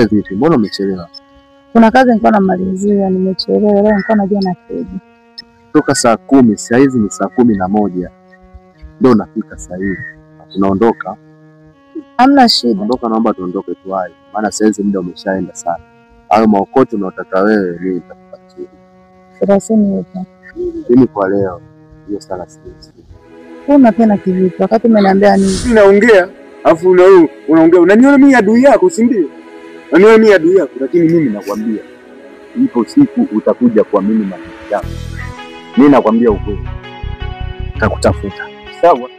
Wewe vipi? Mbona umechelewa? Kuna kazi nilikuwa namalizia, nimechelewa. Leo nilikuwa najua nakuja. Toka saa 10, saa hizi ni saa 11. Ndio nafika saa hivi. Tunaondoka. Hamna shida. Ondoka, naomba tuondoke tuwai. Maana saa hizi muda umeshaenda sana. Hayo maokoto unaotaka wewe mimi nitakupatia. 30 yupo. Mimi kwa leo hiyo sana sisi. Una tena kivipi? Wakati umeniambia nini? Naongea, afu unaongea. Unaniona mimi adui yako, si ndio? Unaniona mimi adui yako, lakini mimi nakwambia ipo siku utakuja kuamini maneno yangu. Mimi nakwambia ukweli. Nitakutafuta. Sawa?